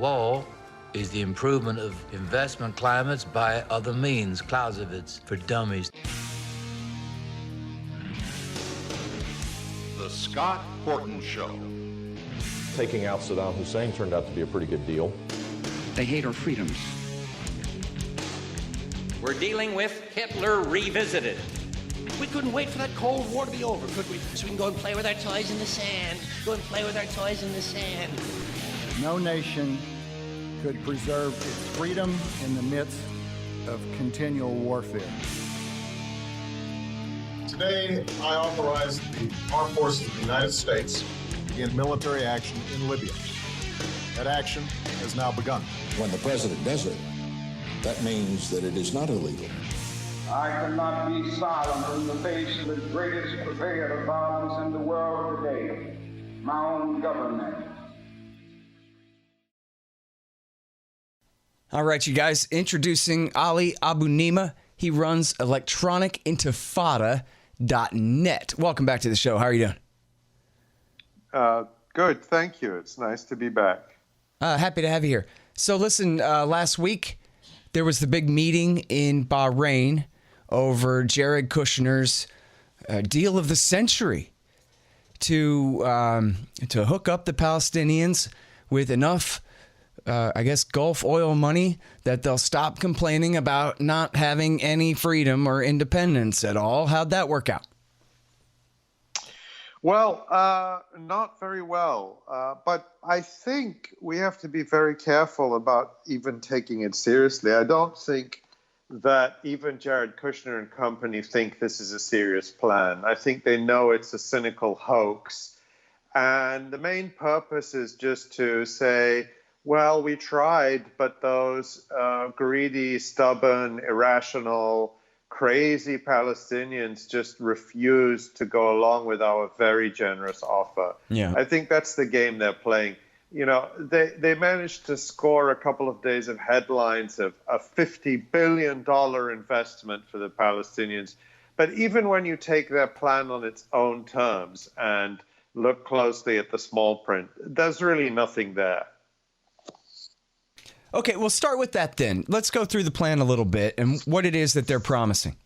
wall is the improvement of investment climates by other means, Clausewitz for dummies. The Scott Horton Show. Taking out Saddam Hussein turned out to be a pretty good deal. They hate our freedoms. We're dealing with Hitler revisited. We couldn't wait for that Cold War to be over, could we? So we can go and play with our toys in the sand. Go and play with our toys in the sand. No nation could preserve its freedom in the midst of continual warfare. Today, I authorize the Armed Forces of the United States to begin military action in Libya. That action has now begun. When the president does it, that means that it is not illegal. I cannot be silent in the face of the greatest purveyor of violence in the world today, my own government. All right, you guys, introducing Ali Abunimah. He runs Electronic Intifada.net. Welcome back to the show. How are you doing? Good, thank you. It's nice to be back. Happy to have you here. So listen, last week there was the big meeting in Bahrain over Jared Kushners' deal of the century to hook up the Palestinians with enough, Gulf oil money that they'll stop complaining about not having any freedom or independence at all. How'd that work out? Well, not very well. But I think we have to be very careful about even taking it seriously. I don't think that even Jared Kushner and company think this is a serious plan. I think they know it's a cynical hoax. And the main purpose is just to say, well, we tried, but those greedy, stubborn, irrational, crazy Palestinians just refused to go along with our very generous offer. Yeah. I think that's the game they're playing. You know, they managed to score a couple of days of headlines of a $50 billion investment for the Palestinians. But even when you take their plan on its own terms and look closely at the small print, there's really nothing there. Okay, we'll start with that then. Let's go through the plan a little bit and what it is that they're promising.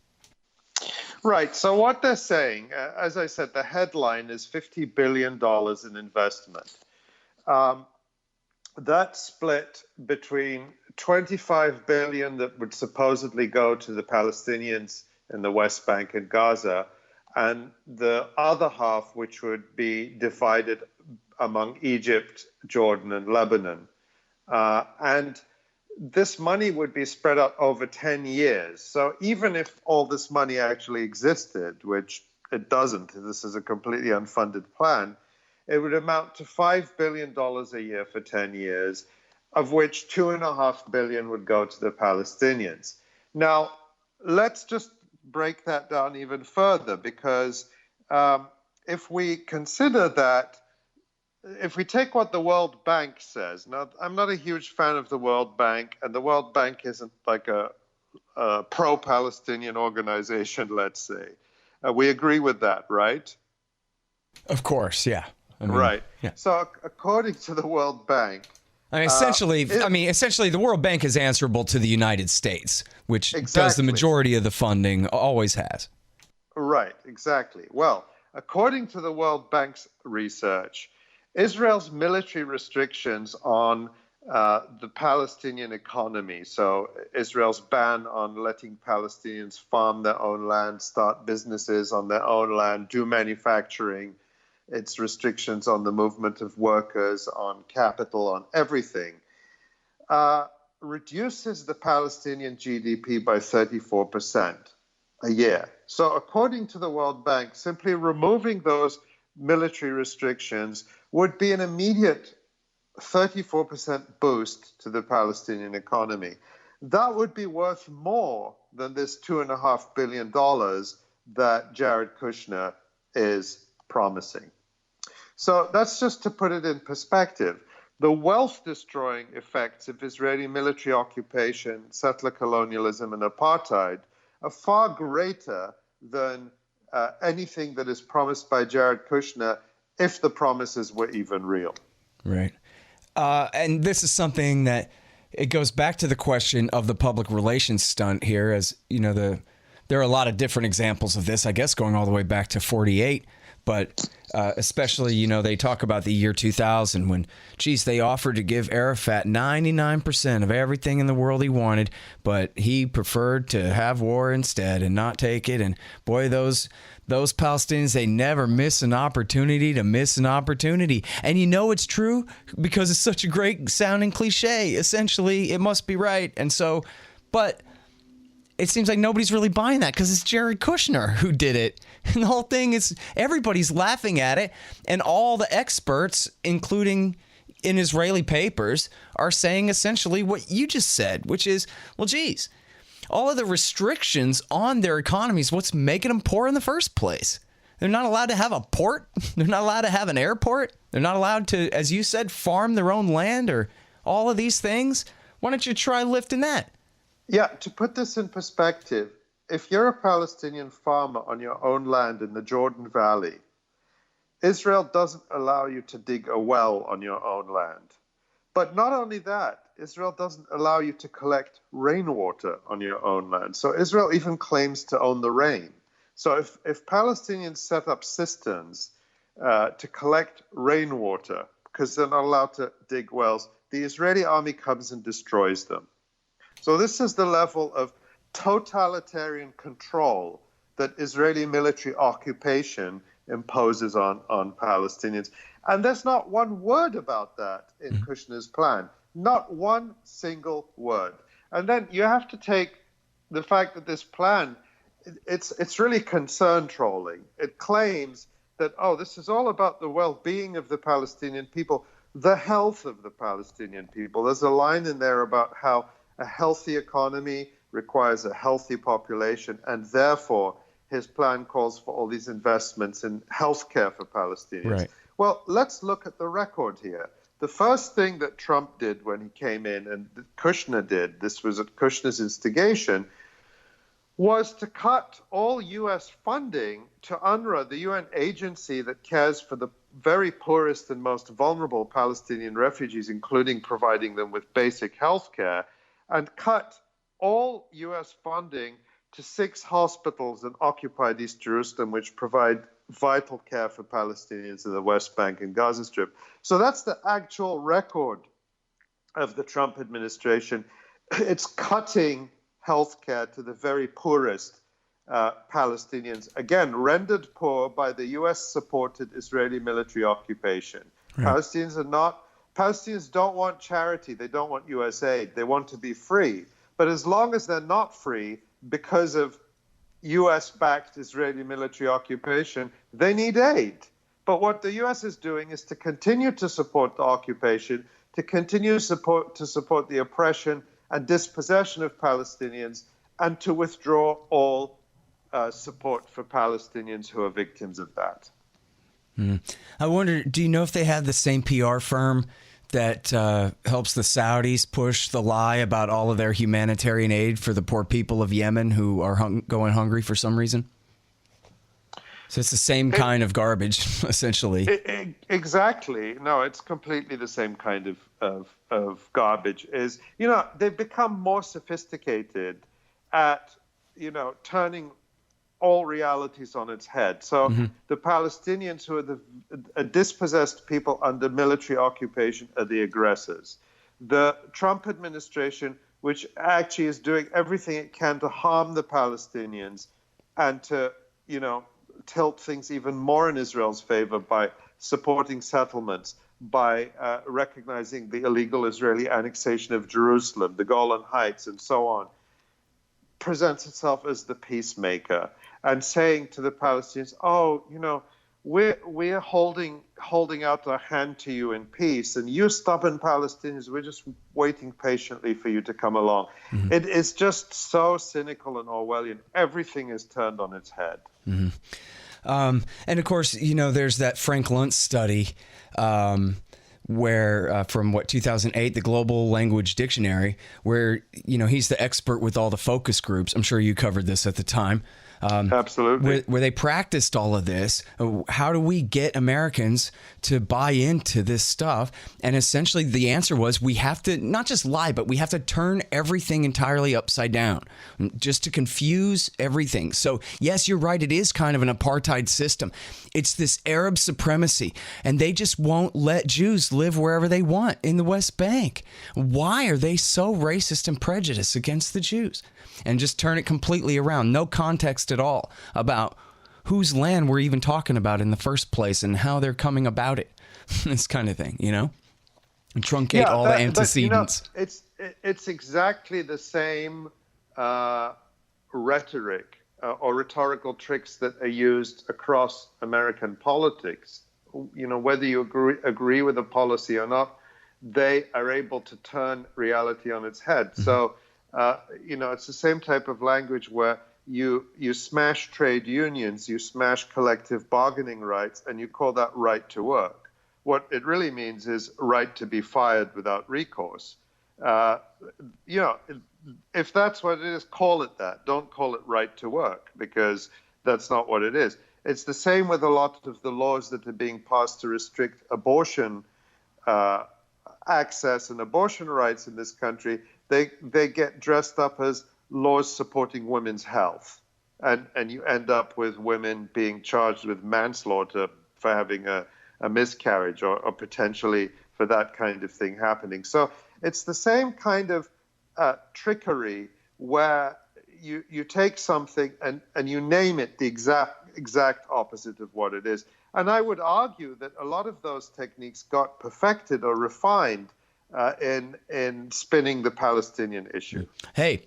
Right. So what they're saying, as I said, the headline is $50 billion in investment. That's split between $25 billion that would supposedly go to the Palestinians in the West Bank and Gaza, and the other half, which would be divided among Egypt, Jordan, and Lebanon. And this money would be spread out over 10 years. So even if all this money actually existed, which it doesn't, this is a completely unfunded plan, it would amount to $5 billion a year for 10 years, of which $2.5 billion would go to the Palestinians. Now, let's just break that down even further, because if we consider that, if we take what the World Bank says, now I'm not a huge fan of the World Bank, and the World Bank isn't like a pro-Palestinian organization, let's say. We agree with that, right? Of course, yeah. Right. Yeah. So according to the World Bank, essentially, the World Bank is answerable to the United States, which does the majority of the funding, always has. Right, exactly. Well, according to the World Bank's research, Israel's military restrictions on the Palestinian economy, so Israel's ban on letting Palestinians farm their own land, start businesses on their own land, do manufacturing, its restrictions on the movement of workers, on capital, on everything, reduces the Palestinian GDP by 34% a year. So according to the World Bank, simply removing those military restrictions would be an immediate 34% boost to the Palestinian economy. That would be worth more than this $2.5 billion that Jared Kushner is promising. So that's just to put it in perspective. The wealth-destroying effects of Israeli military occupation, settler colonialism, and apartheid are far greater than anything that is promised by Jared Kushner, if the promises were even real. Right. And this is something that it goes back to the question of the public relations stunt here. As you know, there are a lot of different examples of this, I guess, going all the way back to 48. But especially, you know, they talk about the year 2000 when, geez, they offered to give Arafat 99% of everything in the world he wanted, but he preferred to have war instead and not take it. And boy, those Palestinians, they never miss an opportunity to miss an opportunity. And you know it's true because it's such a great sounding cliche. Essentially, it must be right. And so, but it seems like nobody's really buying that because it's Jared Kushner who did it. And the whole thing is everybody's laughing at it. And all the experts, including in Israeli papers, are saying essentially what you just said, which is, well, geez, all of the restrictions on their economies, what's making them poor in the first place? They're not allowed to have a port. They're not allowed to have an airport. They're not allowed to, as you said, farm their own land or all of these things. Why don't you try lifting that? Yeah, to put this in perspective, if you're a Palestinian farmer on your own land in the Jordan Valley, Israel doesn't allow you to dig a well on your own land. But not only that, Israel doesn't allow you to collect rainwater on your own land. So Israel even claims to own the rain. So if Palestinians set up cisterns to collect rainwater, because they're not allowed to dig wells, the Israeli army comes and destroys them. So this is the level of totalitarian control that Israeli military occupation imposes on Palestinians. And there's not one word about that in Kushner's plan. Not one single word. And then you have to take the fact that this plan, it's really concern trolling. It claims that, oh, this is all about the well-being of the Palestinian people, the health of the Palestinian people. There's a line in there about how a healthy economy requires a healthy population, and therefore his plan calls for all these investments in healthcare for Palestinians. Right. Well, let's look at the record here. The first thing that Trump did when he came in, and Kushner did, this was at Kushner's instigation, was to cut all U.S. funding to UNRWA, the UN agency that cares for the very poorest and most vulnerable Palestinian refugees, including providing them with basic health care, and cut all U.S. funding to 6 hospitals in occupied East Jerusalem, which provide vital care for Palestinians in the West Bank and Gaza Strip. So that's the actual record of the Trump administration. It's cutting health care to the very poorest Palestinians, again, rendered poor by the U.S.-supported Israeli military occupation. Right. Palestinians don't want charity. They don't want U.S. aid. They want to be free. But as long as they're not free because of U.S.-backed Israeli military occupation, they need aid. But what the U.S. is doing is to continue to support the occupation, to continue to support the oppression and dispossession of Palestinians, and to withdraw all support for Palestinians who are victims of that. I wonder, do you know if they have the same PR firm that helps the Saudis push the lie about all of their humanitarian aid for the poor people of Yemen who are going hungry for some reason? So it's the same kind of garbage, essentially. Exactly. No, it's completely the same kind of garbage. Is, you know, they've become more sophisticated at, you know, turning all realities on its head. So the Palestinians, who are the dispossessed people under military occupation, are the aggressors. The Trump administration, which actually is doing everything it can to harm the Palestinians and to, you know, tilt things even more in Israel's favor by supporting settlements, by recognizing the illegal Israeli annexation of Jerusalem, the Golan Heights, and so on, presents itself as the peacemaker and saying to the Palestinians, oh, you know, we're holding out our hand to you in peace, and you stubborn Palestinians, we're just waiting patiently for you to come along. It is just so cynical and Orwellian. Everything is turned on its head. And of course, you know, there's that Frank Luntz study where from 2008, the Global Language Dictionary, where, he's the expert with all the focus groups. I'm sure you covered this at the time. Absolutely. Where they practiced all of this. How do we get Americans to buy into this stuff? And essentially the answer was we have to not just lie, but we have to turn everything entirely upside down just to confuse everything. So yes, you're right. It is kind of an apartheid system. It's this Arab supremacy, and they just won't let Jews live wherever they want in the West Bank. Why are they so racist and prejudiced against the Jews? And just turn it completely around. No context at all about whose land we're even talking about in the first place and how they're coming about it. This kind of thing, And truncate all the antecedents. But, it's exactly the same rhetoric or rhetorical tricks that are used across American politics. Whether you agree with a policy or not, they are able to turn reality on its head. Mm-hmm. So, it's the same type of language where you smash trade unions, you smash collective bargaining rights, and you call that right to work. What it really means is right to be fired without recourse. If that's what it is, call it that. Don't call it right to work, because that's not what it is. It's the same with a lot of the laws that are being passed to restrict abortion access and abortion rights in this country. They get dressed up as laws supporting women's health. And you end up with women being charged with manslaughter for having a miscarriage or potentially for that kind of thing happening. So it's the same kind of trickery where you take something and you name it the exact opposite of what it is. And I would argue that a lot of those techniques got perfected or refined in spinning the Palestinian issue. Hey,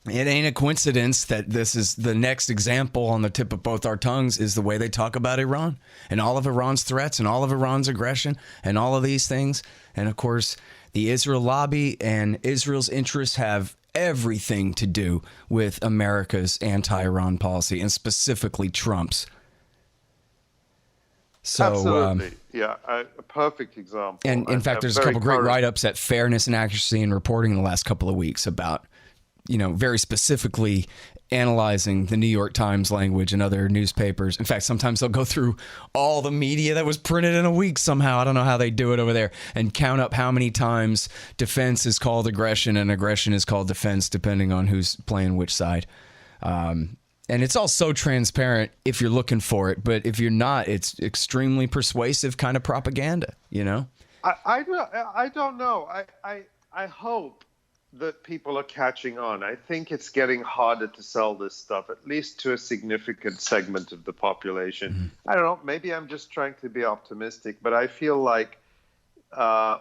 it ain't a coincidence that this is the next example on the tip of both our tongues is the way they talk about Iran and all of Iran's threats and all of Iran's aggression and all of these things. And of course, the Israel lobby and Israel's interests have everything to do with America's anti-Iran policy, and specifically Trump's. So, absolutely. A perfect example. And in fact, there's a couple great write-ups at Fairness and Accuracy in Reporting in the last couple of weeks about, very specifically analyzing the New York Times language and other newspapers. In fact, sometimes they'll go through all the media that was printed in a week somehow. I don't know how they do it over there, and count up how many times defense is called aggression and aggression is called defense, depending on who's playing which side. And it's all so transparent if you're looking for it, but if you're not, it's extremely persuasive kind of propaganda, I don't know. I hope that people are catching on. I think it's getting harder to sell this stuff, at least to a significant segment of the population. Mm-hmm. I don't know. Maybe I'm just trying to be optimistic, but I feel like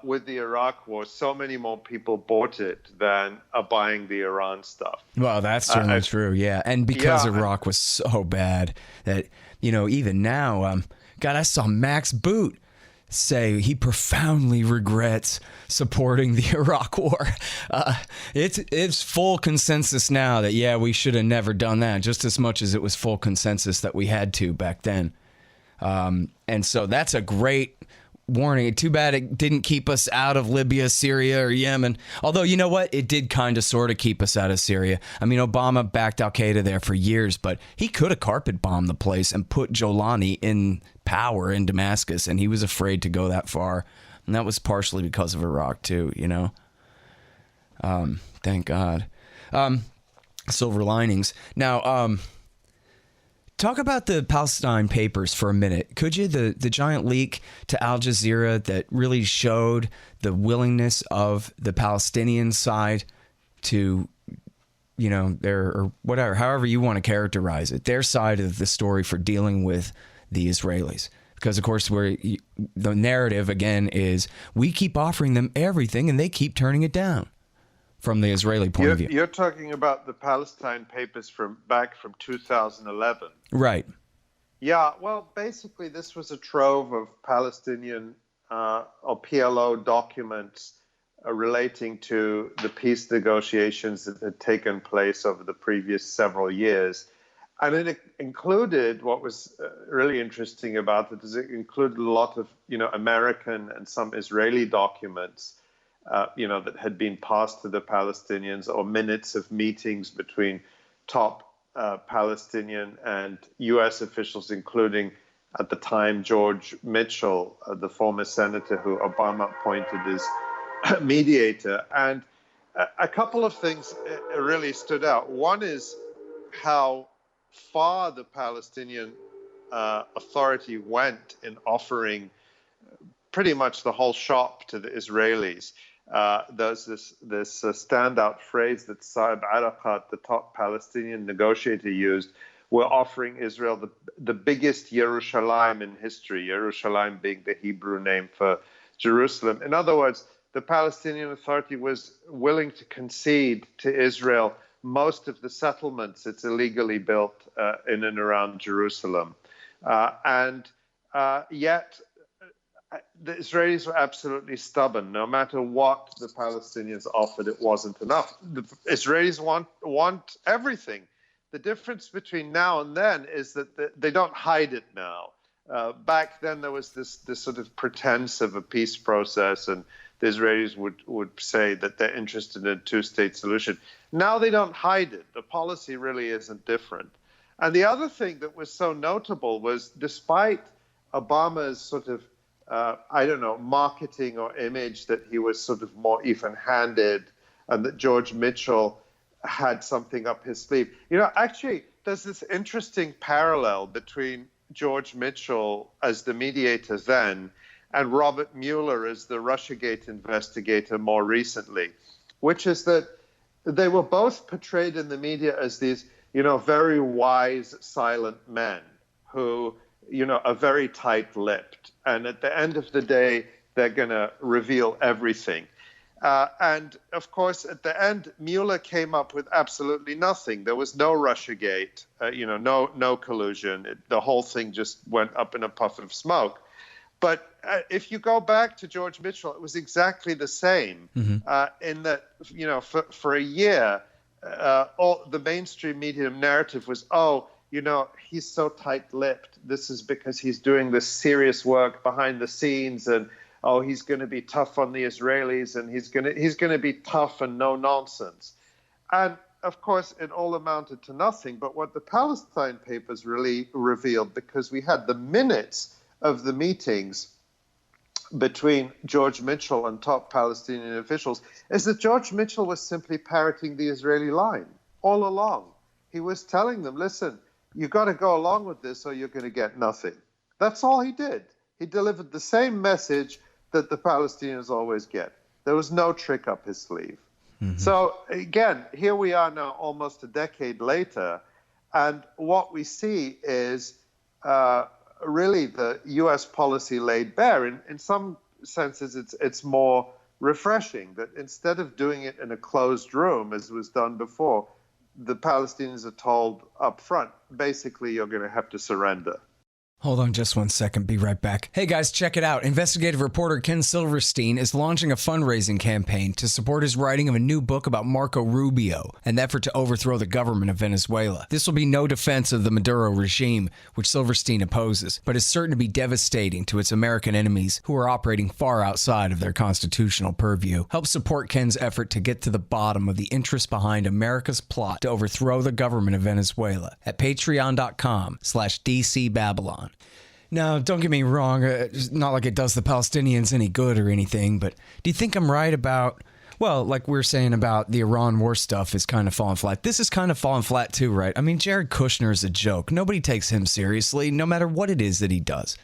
with the Iraq war, so many more people bought it than are buying the Iran stuff. Well, that's certainly true, yeah. And because Iraq was so bad that, even now, God, I saw Max Boot say he profoundly regrets supporting the Iraq war. It's full consensus now that, we should have never done that, just as much as it was full consensus that we had to back then. And so that's a great warning. Too bad it didn't keep us out of Libya, Syria, or Yemen. Although, you know what? It did kind of sort of keep us out of Syria. I mean, Obama backed al-Qaeda there for years, but he could have carpet bombed the place and put Jolani in power in Damascus, and he was afraid to go that far. And that was partially because of Iraq, too, Thank God. Silver linings. Now, talk about the Palestine Papers for a minute. Could you? The giant leak to Al Jazeera that really showed the willingness of the Palestinian side to, or whatever, however you want to characterize it, their side of the story for dealing with the Israelis. Because, of course, the narrative, again, is we keep offering them everything and they keep turning it down. From the Israeli point of view. You're talking about the Palestine Papers back from 2011. Right. Yeah, well, basically this was a trove of Palestinian or PLO documents relating to the peace negotiations that had taken place over the previous several years. And it included, what was really interesting about it is it included a lot of, American and some Israeli documents, that had been passed to the Palestinians, or minutes of meetings between top Palestinian and U.S. officials, including at the time George Mitchell, the former senator who Obama appointed as mediator. And a couple of things really stood out. One is how far the Palestinian Authority went in offering pretty much the whole shop to the Israelis. There's this standout phrase that Saeb Erekat, the top Palestinian negotiator, used. We're offering Israel the biggest Yerushalayim in history, Yerushalayim being the Hebrew name for Jerusalem. In other words, the Palestinian Authority was willing to concede to Israel most of the settlements it's illegally built in and around Jerusalem. Yet the Israelis were absolutely stubborn. No matter what the Palestinians offered, it wasn't enough. The Israelis want everything. The difference between now and then is that they don't hide it now. Back then, there was this sort of pretense of a peace process, and the Israelis would say that they're interested in a two-state solution. Now they don't hide it. The policy really isn't different. And the other thing that was so notable was, despite Obama's sort of, marketing or image that he was sort of more even-handed and that George Mitchell had something up his sleeve. Actually, there's this interesting parallel between George Mitchell as the mediator then and Robert Mueller as the Russiagate investigator more recently, which is that they were both portrayed in the media as these, very wise, silent men who, are very tight-lipped. And at the end of the day, they're going to reveal everything. And, of course, at the end, Mueller came up with absolutely nothing. There was no Russiagate, no collusion. The whole thing just went up in a puff of smoke. But if you go back to George Mitchell, it was exactly the same, in that, for a year, all the mainstream media narrative was, he's so tight-lipped. This is because he's doing this serious work behind the scenes, and he's going to be tough on the Israelis, and he's going to be tough and no nonsense. And of course, it all amounted to nothing. But what the Palestine papers really revealed, because we had the minutes of the meetings between George Mitchell and top Palestinian officials, is that George Mitchell was simply parroting the Israeli line all along. He was telling them, listen, you've got to go along with this or you're going to get nothing. That's all he did. He delivered the same message that the Palestinians always get. There was no trick up his sleeve. So again, here we are now almost a decade later, and what we see is really the U.S. policy laid bare. In some senses, it's more refreshing that instead of doing it in a closed room, as was done before, the Palestinians are told up front, basically, you're going to have to surrender. Hold on just 1 second. Be right back. Hey guys, check it out. Investigative reporter Ken Silverstein is launching a fundraising campaign to support his writing of a new book about Marco Rubio, an effort to overthrow the government of Venezuela. This will be no defense of the Maduro regime, which Silverstein opposes, but is certain to be devastating to its American enemies who are operating far outside of their constitutional purview. Help support Ken's effort to get to the bottom of the interests behind America's plot to overthrow the government of Venezuela at patreon.com/DCBabylon. Now, don't get me wrong, it's not like it does the Palestinians any good or anything, but do you think I'm right about, well, like we were saying about the Iran war stuff is kind of falling flat. This is kind of falling flat too, right? I mean, Jared Kushner is a joke. Nobody takes him seriously, no matter what it is that he does.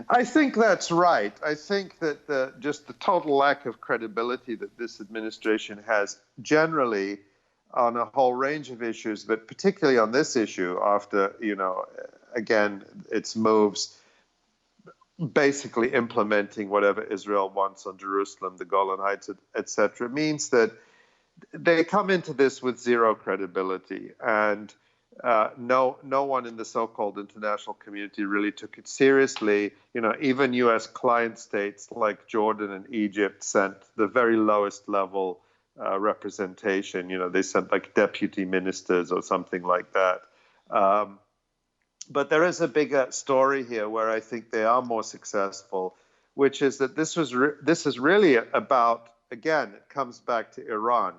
I think that's right. I think that just the total lack of credibility that this administration has generally on a whole range of issues, but particularly on this issue after, again, its moves basically implementing whatever Israel wants on Jerusalem, the Golan Heights, etc., means that they come into this with zero credibility. And no one in the so-called international community really took it seriously. Even U.S. client states like Jordan and Egypt sent the very lowest level representation. They sent like deputy ministers or something like that. But there is a bigger story here where I think they are more successful, which is that this is really about, again, it comes back to Iran.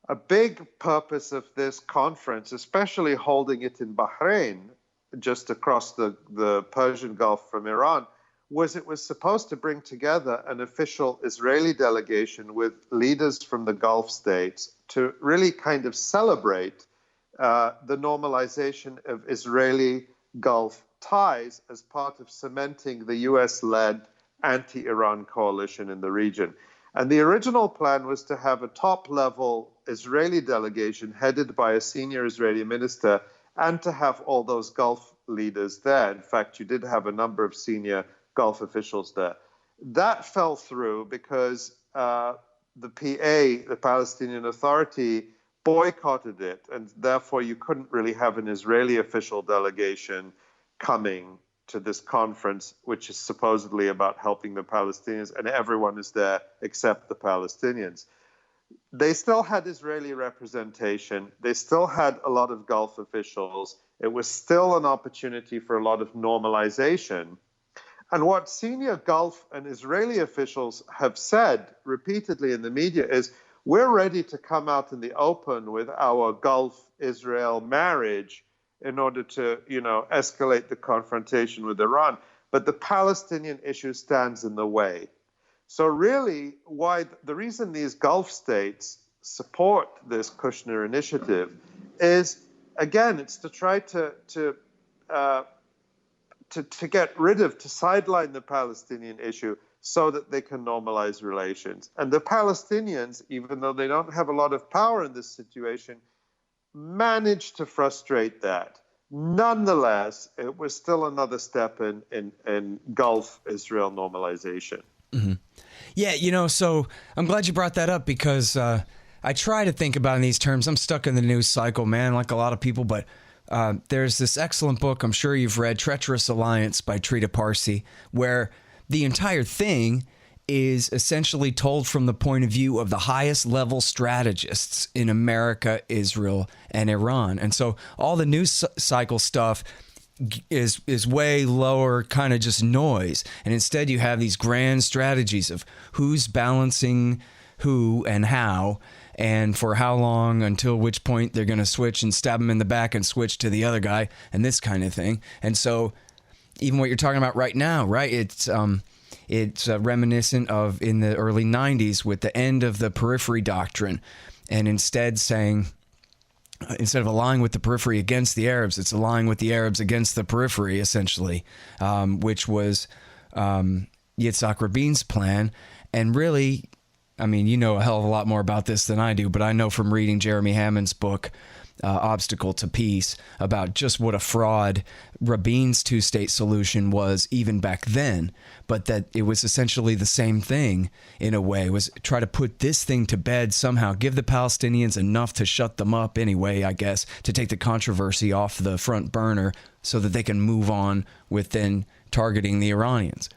A big purpose of this conference, especially holding it in Bahrain, just across the Persian Gulf from Iran, was it was supposed to bring together an official Israeli delegation with leaders from the Gulf states to really kind of celebrate the normalization of Israeli Gulf ties as part of cementing the US-led anti-Iran coalition in the region. And the original plan was to have a top-level Israeli delegation headed by a senior Israeli minister and to have all those Gulf leaders there. In fact, you did have a number of senior Gulf officials there. That fell through because the PA, the Palestinian Authority, boycotted it, and therefore you couldn't really have an Israeli official delegation coming to this conference, which is supposedly about helping the Palestinians, and everyone is there except the Palestinians. They still had Israeli representation. They still had a lot of Gulf officials. It was still an opportunity for a lot of normalization. And what senior Gulf and Israeli officials have said repeatedly in the media is, we're ready to come out in the open with our Gulf-Israel marriage in order to, escalate the confrontation with Iran. But the Palestinian issue stands in the way. So really, the reason these Gulf states support this Kushner initiative is, again, it's to try to get rid of, to sideline the Palestinian issue so that they can normalize relations. And the Palestinians, even though they don't have a lot of power in this situation, managed to frustrate that. Nonetheless, it was still another step in Gulf-Israel normalization. Mm-hmm. Yeah, so I'm glad you brought that up because I try to think about it in these terms. I'm stuck in the news cycle, man, like a lot of people, but there's this excellent book I'm sure you've read, Treacherous Alliance by Trita Parsi, where the entire thing is essentially told from the point of view of the highest level strategists in America, Israel, and Iran. And so all the news cycle stuff is way lower, kind of just noise. And instead you have these grand strategies of who's balancing who and how, and for how long, until which point they're going to switch and stab him in the back and switch to the other guy, and this kind of thing. And so even what you're talking about right now, right? It's reminiscent of in the early 90s with the end of the periphery doctrine, and instead of allying with the periphery against the Arabs, it's allying with the Arabs against the periphery, essentially, which was Yitzhak Rabin's plan. And really, I mean, you know a hell of a lot more about this than I do, but I know from reading Jeremy Hammond's book, Obstacle to Peace, about just what a fraud Rabin's two-state solution was even back then, but that it was essentially the same thing in a way, was try to put this thing to bed somehow, give the Palestinians enough to shut them up anyway, I guess, to take the controversy off the front burner so that they can move on with then targeting the Iranians.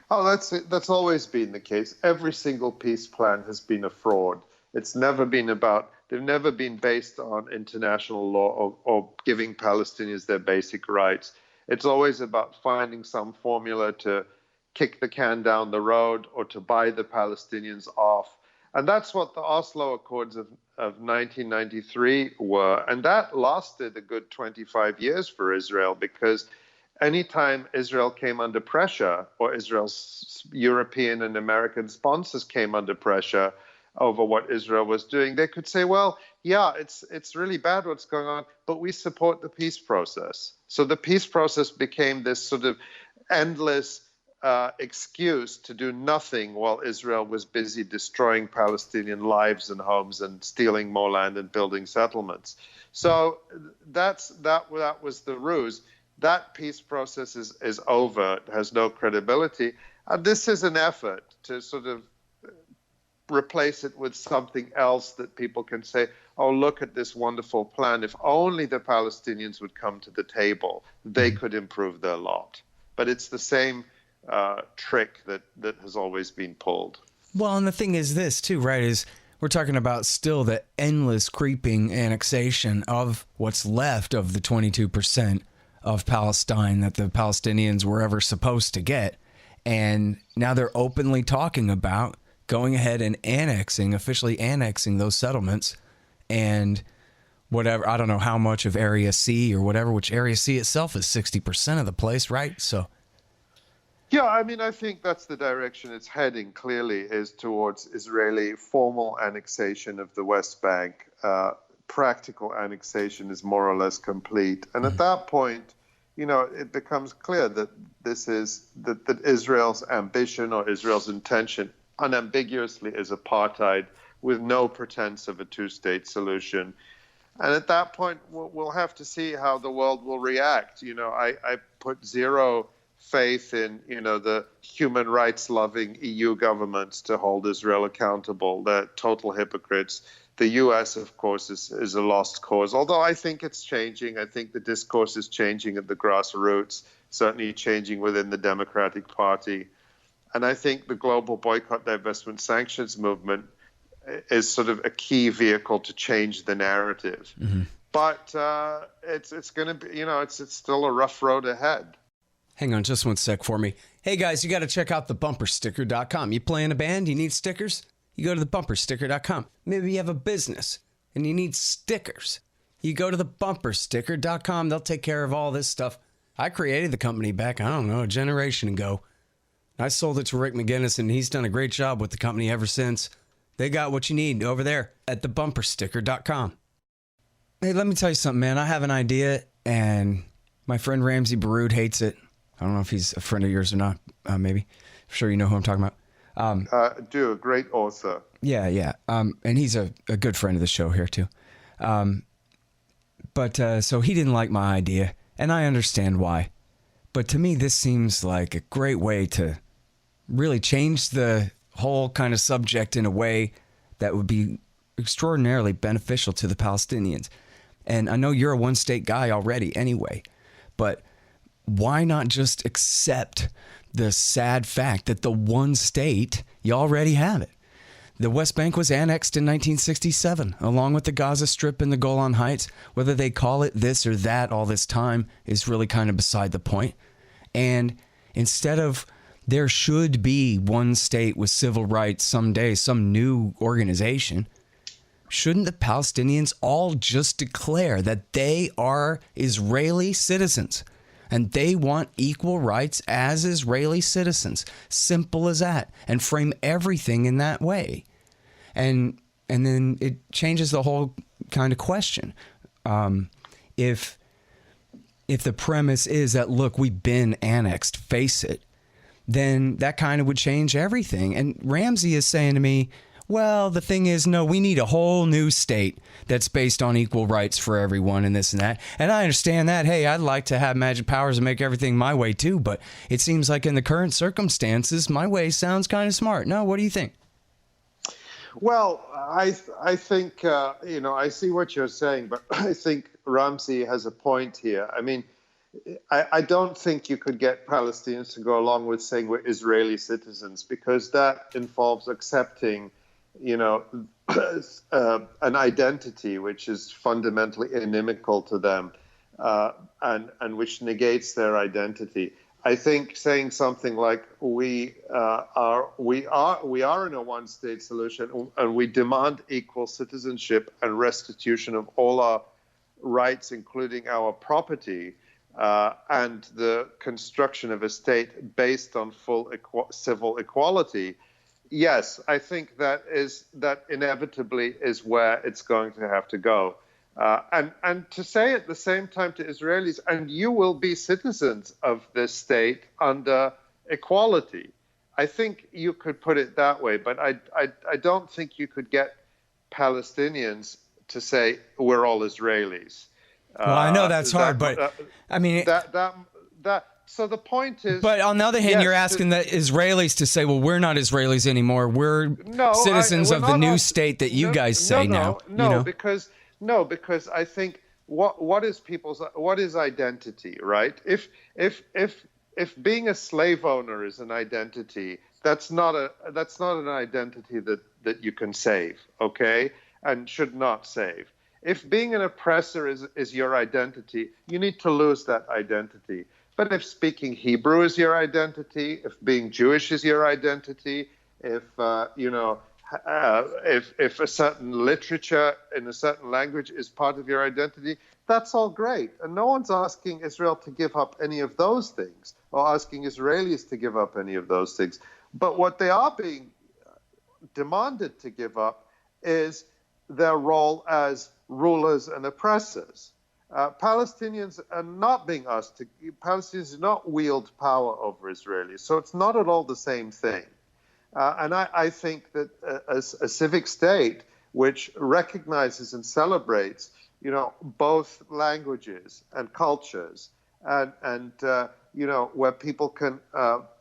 Oh, that's always been the case. Every single peace plan has been a fraud. It's never been about, they've never been based on international law or giving Palestinians their basic rights. It's always about finding some formula to kick the can down the road or to buy the Palestinians off. And that's what the Oslo Accords of 1993 were. And that lasted a good 25 years for Israel, because anytime Israel came under pressure, or Israel's European and American sponsors came under pressure over what Israel was doing, they could say, well, yeah, it's really bad what's going on, but we support the peace process. So the peace process became this sort of endless excuse to do nothing while Israel was busy destroying Palestinian lives and homes and stealing more land and building settlements. So that was the ruse. That peace process is over. It has no credibility. And this is an effort to sort of replace it with something else that people can say, oh, look at this wonderful plan. If only the Palestinians would come to the table, they could improve their lot. But it's the same trick that has always been pulled. Well, and the thing is this too, right, is we're talking about still the endless creeping annexation of what's left of the 22% of Palestine that the Palestinians were ever supposed to get. And now they're openly talking about going ahead and officially annexing those settlements and whatever. I don't know how much of Area C or whatever, which Area C itself is 60% of the place, right? So. Yeah, I mean, I think that's the direction it's heading, clearly, is towards Israeli formal annexation of the West Bank. Practical annexation is more or less complete. And at that point, it becomes clear that that Israel's ambition or Israel's intention unambiguously is apartheid with no pretense of a two-state solution. And at that point, we'll have to see how the world will react. I put zero faith in, the human rights loving EU governments to hold Israel accountable. They're total hypocrites. The US, of course, is a lost cause, although I think it's changing. I think the discourse is changing at the grassroots, certainly changing within the Democratic Party. And I think the global boycott, divestment, sanctions movement is sort of a key vehicle to change the narrative. Mm-hmm. But it's going to be, it's still a rough road ahead. Hang on just one sec for me. Hey guys, you got to check out thebumpersticker.com. You play in a band, you need stickers? You go to thebumpersticker.com. Maybe you have a business and you need stickers. You go to thebumpersticker.com. They'll take care of all this stuff. I created the company back, I don't know, a generation ago. I sold it to Rick McGinnis and he's done a great job with the company ever since. They got what you need over there at thebumpersticker.com. Hey, let me tell you something, man. I have an idea and my friend Ramsey Baroud hates it. I don't know if he's a friend of yours or not. Maybe. I'm sure you know who I'm talking about. A great author. Yeah. And he's a good friend of the show here too. But so he didn't like my idea, and I understand why. But to me, this seems like a great way to really change the whole kind of subject in a way that would be extraordinarily beneficial to the Palestinians. And I know you're a one-state guy already anyway, but why not just accept the sad fact that the one state, you already have it. The West Bank was annexed in 1967, along with the Gaza Strip and the Golan Heights. Whether they call it this or that all this time is really kind of beside the point. And instead of there should be one state with civil rights someday, some new organization, shouldn't the Palestinians all just declare that they are Israeli citizens? And they want equal rights as Israeli citizens. Simple as that. And frame everything in that way. And then it changes the whole kind of question. If the premise is that, look, we've been annexed, face it, then that kind of would change everything. And Ramsey is saying to me, well, the thing is, no, we need a whole new state that's based on equal rights for everyone and this and that. And I understand that. Hey, I'd like to have magic powers and make everything my way too. But it seems like in the current circumstances, my way sounds kind of smart. No, what do you think? Well, I think, I see what you're saying, but I think Ramsey has a point here. I mean, I don't think you could get Palestinians to go along with saying we're Israeli citizens, because that involves accepting an identity which is fundamentally inimical to them, and which negates their identity. I think saying something like we are in a one-state solution and we demand equal citizenship and restitution of all our rights, including our property, and the construction of a state based on full civil equality. Yes, I think that inevitably is where it's going to have to go. And to say at the same time to Israelis, and you will be citizens of this state under equality. I think you could put it that way, but I don't think you could get Palestinians to say we're all Israelis. Well, I know that's hard, but I mean So the point is... But on the other hand, yes, you're asking the Israelis to say, well, we're not Israelis anymore. We're citizens of the new state that you guys say now. Because I think what is identity, right? If being a slave owner is an identity, that's not an identity that you can save, okay, and should not save. If being an oppressor is your identity, you need to lose that identity. But if speaking Hebrew is your identity, if being Jewish is your identity, if if a certain literature in a certain language is part of your identity, that's all great. And no one's asking Israel to give up any of those things or asking Israelis to give up any of those things. But what they are being demanded to give up is their role as rulers and oppressors. Palestinians are not being asked to, Palestinians do not wield power over Israelis. So it's not at all the same thing. And I think that a civic state which recognizes and celebrates, both languages and cultures, and where people can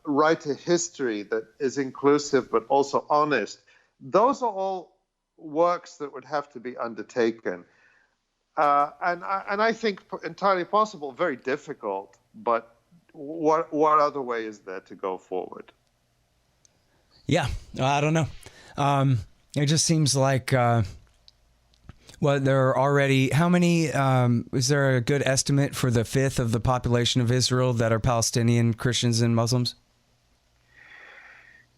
write a history that is inclusive but also honest, those are all works that would have to be undertaken. And I think entirely possible, very difficult, but what other way is there to go forward? Yeah, I don't know. It just seems like, there are already, how many, is there a good estimate for the fifth of the population of Israel that are Palestinian Christians and Muslims?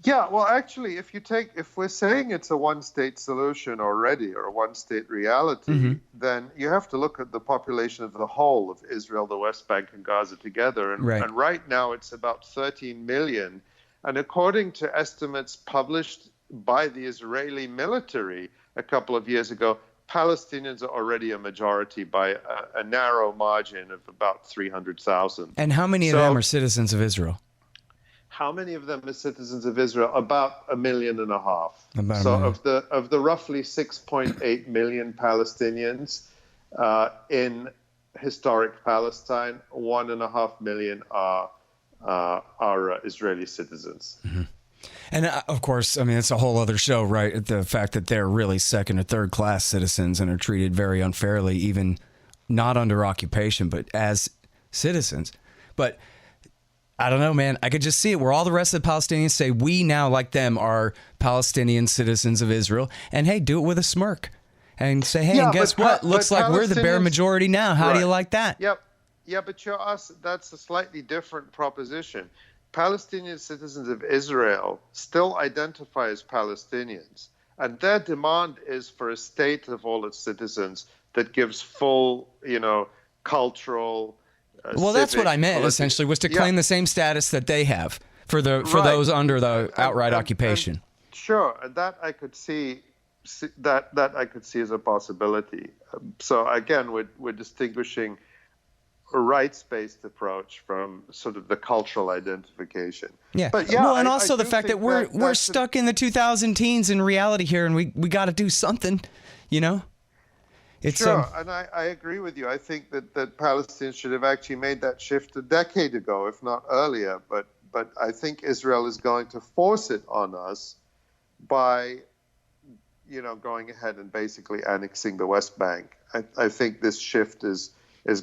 Yeah, well, actually, if we're saying it's a one-state solution already or a one-state reality, then you have to look at the population of the whole of Israel, the West Bank, and Gaza together. And right now it's about 13 million. And according to estimates published by the Israeli military a couple of years ago, Palestinians are already a majority by a narrow margin of about 300,000. And how many of them are citizens of Israel? How many of them are citizens of Israel? About 1.5 million. Of the roughly 6.8 million Palestinians in historic Palestine, 1.5 million are Israeli citizens. Mm-hmm. And of course, I mean, it's a whole other show, right? The fact that they're really second or third class citizens and are treated very unfairly, even not under occupation, but as citizens. But I don't know, man. I could just see it where all the rest of the Palestinians say, we now, like them, are Palestinian citizens of Israel. And hey, do it with a smirk and say, hey, and guess what? Looks like we're the bare majority now. How do you like that? Yep. Yeah, but that's a slightly different proposition. Palestinian citizens of Israel still identify as Palestinians, and their demand is for a state of all its citizens that gives full, cultural. Well, that's what I meant essentially, was to claim the same status that they have for those under the outright occupation. Sure, and that I could see that I could see as a possibility. So again, we're distinguishing a rights-based approach from sort of the cultural identification. Yeah. But and also the fact that we're stuck in the 2010s in reality here, and we got to do something, It's, sure, and I agree with you. I think that Palestinians should have actually made that shift a decade ago, if not earlier. But I think Israel is going to force it on us by, going ahead and basically annexing the West Bank. I think this shift is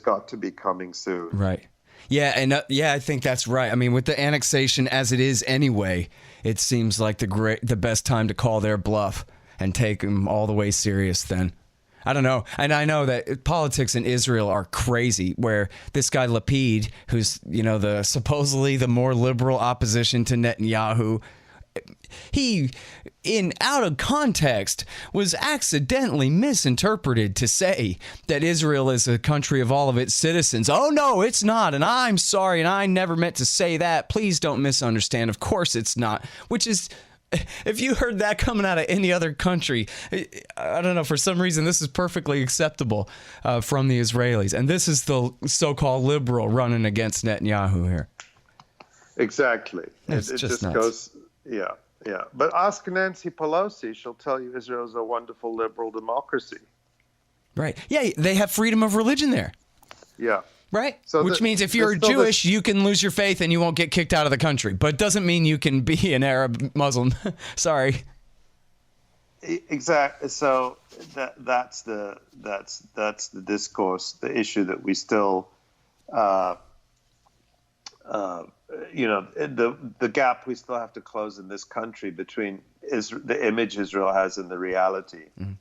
got to be coming soon. Right. Yeah, and I think that's right. I mean, with the annexation as it is anyway, it seems like the best time to call their bluff and take them all the way serious then. I don't know. And I know that politics in Israel are crazy, where this guy Lapid, who's, supposedly the more liberal opposition to Netanyahu, he, out of context, was accidentally misinterpreted to say that Israel is a country of all of its citizens. Oh, no, it's not. And I'm sorry. And I never meant to say that. Please don't misunderstand. Of course it's not. Which is, if you heard that coming out of any other country, I don't know, for some reason, this is perfectly acceptable from the Israelis. And this is the so-called liberal running against Netanyahu here. Exactly. It just nuts. Goes... Yeah. But ask Nancy Pelosi. She'll tell you Israel's a wonderful liberal democracy. Right. Yeah, they have freedom of religion there. Yeah. Right? So which means if you're Jewish, you can lose your faith and you won't get kicked out of the country. But it doesn't mean you can be an Arab Muslim. Sorry. Exactly. So that's the discourse, the issue that we still the gap we still have to close in this country between the image Israel has and the reality. Mm-hmm.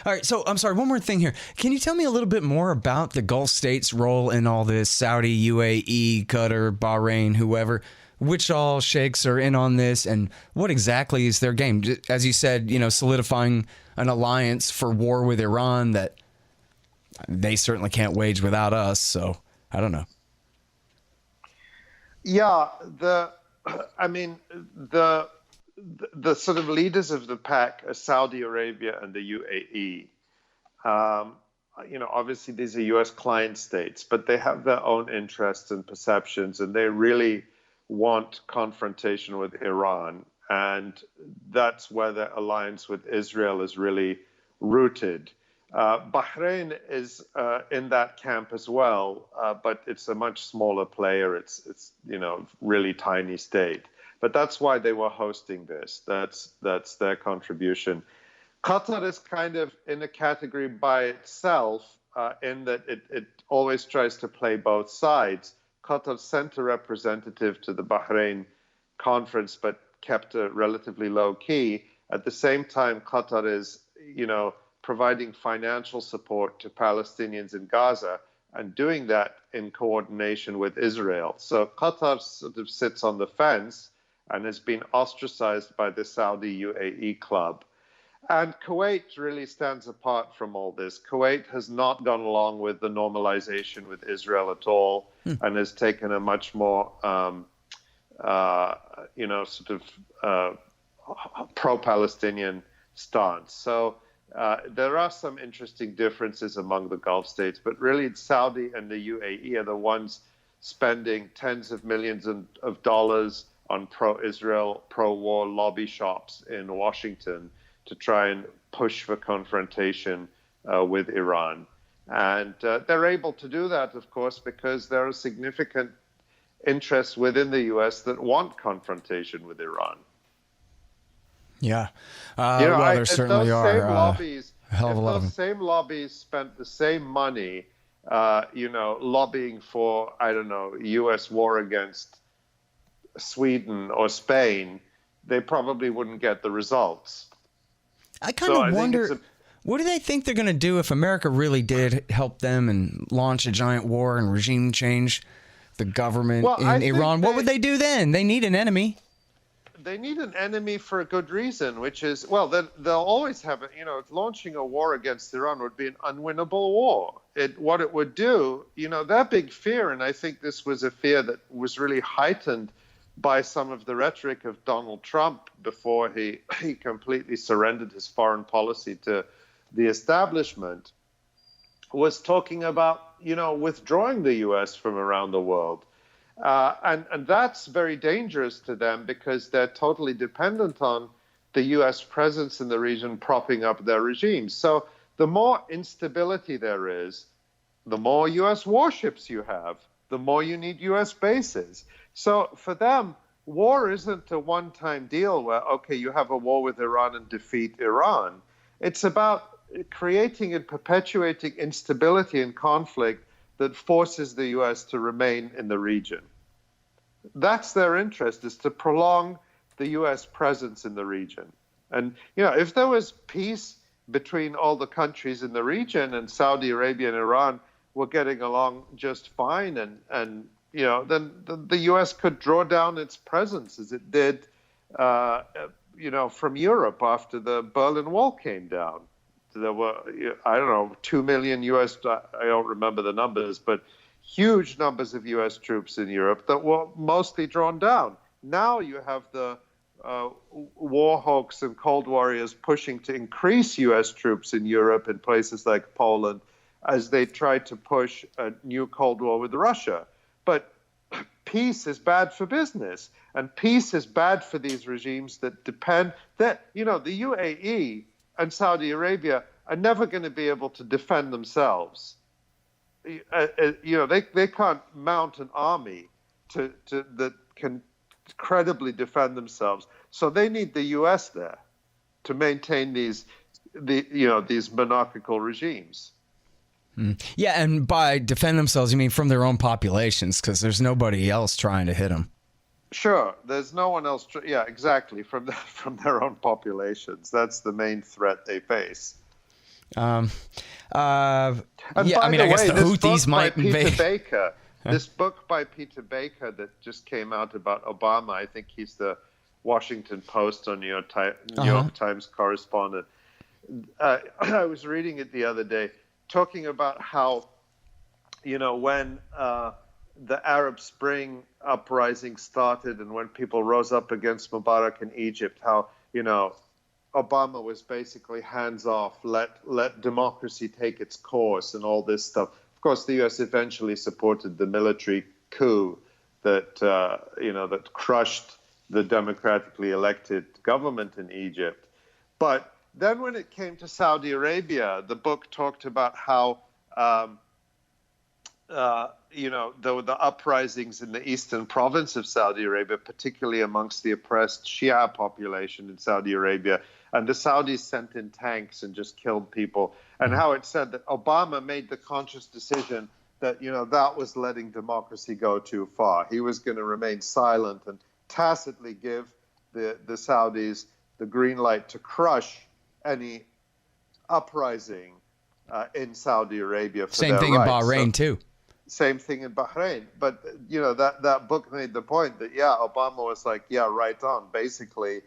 All right, so I'm sorry, one more thing here. Can you tell me a little bit more about the Gulf states' role in all this? Saudi, UAE, Qatar, Bahrain, whoever, which all sheikhs are in on this, and what exactly is their game? As you said, solidifying an alliance for war with Iran that they certainly can't wage without us, so I don't know. Yeah, the sort of leaders of the pack are Saudi Arabia and the UAE. Obviously these are U.S. client states, but they have their own interests and perceptions, and they really want confrontation with Iran. And that's where the alliance with Israel is really rooted. Bahrain is in that camp as well, but it's a much smaller player. It's really tiny state. But that's why they were hosting this. That's their contribution. Qatar is kind of in a category by itself in that it always tries to play both sides. Qatar sent a representative to the Bahrain conference, but kept a relatively low key. At the same time, Qatar is, providing financial support to Palestinians in Gaza and doing that in coordination with Israel. So Qatar sort of sits on the fence and has been ostracized by the Saudi UAE club. And Kuwait really stands apart from all this. Kuwait has not gone along with the normalization with Israel at all and has taken a much more, pro-Palestinian stance. So there are some interesting differences among the Gulf states, but really Saudi and the UAE are the ones spending tens of millions of dollars on pro-Israel, pro-war lobby shops in Washington to try and push for confrontation with Iran. And they're able to do that, of course, because there are significant interests within the U.S. that want confrontation with Iran. Yeah. There certainly are lobbies, a hell of a lot of them. Those same lobbies spent the same money, lobbying for, U.S. war against Sweden or Spain, they probably wouldn't get the results. I kind of wonder, what do they think they're going to do if America really did help them and launch a giant war and regime change the government in Iran? What would they do then? They need an enemy. They need an enemy for a good reason, which is, they'll always have it. Launching a war against Iran would be an unwinnable war. What it would do, their big fear, and I think this was a fear that was really heightened by some of the rhetoric of Donald Trump before he completely surrendered his foreign policy to the establishment, was talking about, withdrawing the U.S. from around the world. And that's very dangerous to them because they're totally dependent on the U.S. presence in the region propping up their regime. So the more instability there is, the more U.S. warships you have, the more you need U.S. bases. So for them, war isn't a one-time deal where, you have a war with Iran and defeat Iran. It's about creating and perpetuating instability and conflict that forces the U.S. to remain in the region. That's their interest, is to prolong the U.S. presence in the region. And, if there was peace between all the countries in the region and Saudi Arabia and Iran were getting along just fine, and then the U.S. could draw down its presence as it did, from Europe after the Berlin Wall came down. There were, 2 million U.S., I don't remember the numbers, but huge numbers of U.S. troops in Europe that were mostly drawn down. Now you have the war hawks and cold warriors pushing to increase U.S. troops in Europe and places like Poland as they try to push a new Cold War with Russia. But peace is bad for business, and peace is bad for these regimes that depend that, the UAE and Saudi Arabia are never going to be able to defend themselves. They can't mount an army that can credibly defend themselves. So they need the U.S. there to maintain these monarchical regimes. Yeah, and by defend themselves, you mean from their own populations, because there's nobody else trying to hit them. Sure, there's no one else. Yeah, exactly. From their own populations, that's the main threat they face. And I guess the Houthis might invade. Baker, this book by Peter Baker that just came out about Obama. I think he's the Washington Post or New York Times correspondent. I was reading it the other day, talking about how, when the Arab Spring uprising started and when people rose up against Mubarak in Egypt, how, Obama was basically hands off, let democracy take its course and all this stuff. Of course, the U.S. eventually supported the military coup that crushed the democratically elected government in Egypt. But then when it came to Saudi Arabia, the book talked about how there were the uprisings in the eastern province of Saudi Arabia, particularly amongst the oppressed Shia population in Saudi Arabia. And the Saudis sent in tanks and just killed people. And how it said that Obama made the conscious decision that, that was letting democracy go too far. He was going to remain silent and tacitly give the Saudis the green light to crush any uprising in Saudi Arabia for Same their thing rights. in Bahrain, too. Same thing in Bahrain. But, that book made the point that, Obama was like, right on. Basically,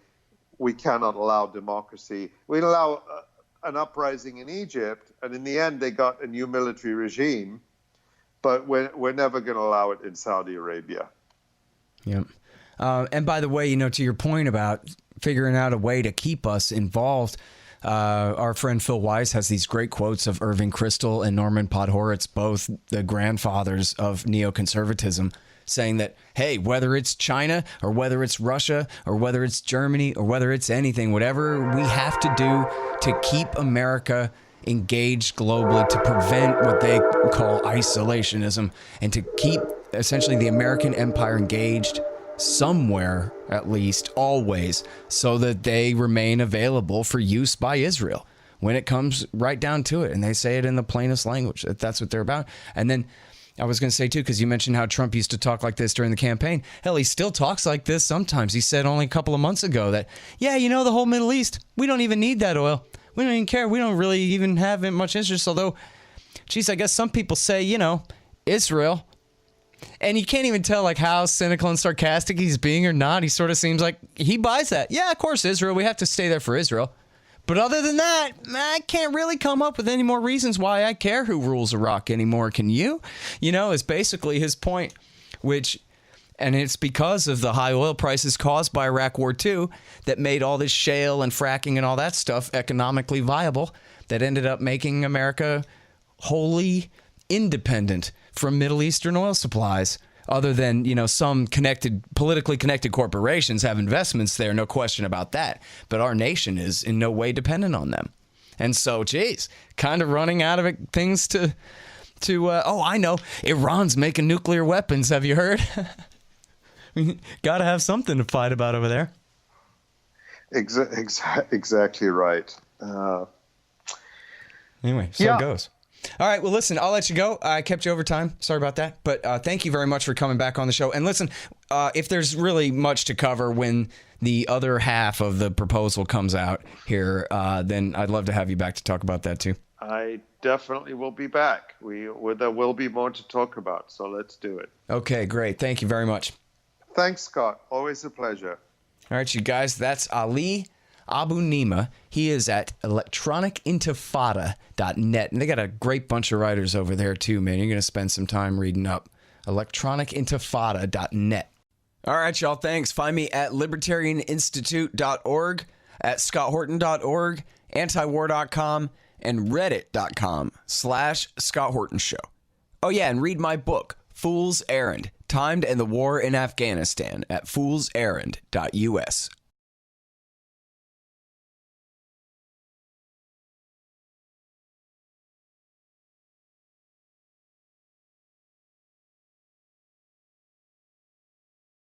we cannot allow democracy. We allow an uprising in Egypt, and in the end, they got a new military regime, but we're never going to allow it in Saudi Arabia. Yep. And by the way, to your point about figuring out a way to keep us involved, our friend Phil Weiss has these great quotes of Irving Kristol and Norman Podhoretz, both the grandfathers of neoconservatism, saying that, hey, whether it's China or whether it's Russia or whether it's Germany or whether it's anything, whatever we have to do to keep America engaged globally, to prevent what they call isolationism, and to keep essentially the American empire engaged somewhere, at least always, so that they remain available for use by Israel when it comes right down to it. And they say it in the plainest language, that that's what they're about. And then I was going to say, too, because you mentioned how Trump used to talk like this during the campaign. Hell, he still talks like this sometimes. He said only a couple of months ago that, the whole Middle East, we don't even need that oil. We don't even care. We don't really even have much interest. Although, geez, I guess some people say, Israel. And you can't even tell how cynical and sarcastic he's being or not. He sort of seems like he buys that. Yeah, of course, Israel. We have to stay there for Israel. But other than that, I can't really come up with any more reasons why I care who rules Iraq anymore. Can you? Is basically his point, and it's because of the high oil prices caused by Iraq War II that made all this shale and fracking and all that stuff economically viable, that ended up making America wholly independent from Middle Eastern oil supplies. Other than, some politically connected corporations have investments there, no question about that. But our nation is in no way dependent on them. And so, geez, kind of running out of things to I know, Iran's making nuclear weapons. Have you heard? Got to have something to fight about over there. Exactly right. Anyway, so it goes. All right, well, listen, I'll let you go. I kept you over time. Sorry about that. But thank you very much for coming back on the show. And listen, if there's really much to cover when the other half of the proposal comes out here, then I'd love to have you back to talk about that, too. I definitely will be back. There will be more to talk about, so let's do it. Okay, great. Thank you very much. Thanks, Scott. Always a pleasure. All right, you guys, that's Ali Abunimah. He is at electronicintifada.net. And they got a great bunch of writers over there, too, man. You're going to spend some time reading up. electronicintifada.net. All right, y'all. Thanks. Find me at libertarianinstitute.org, at scotthorton.org, antiwar.com, and reddit.com/Scott Horton Show. Oh, yeah, and read my book, Fool's Errand, Time to End the War in Afghanistan, at foolserrand.us.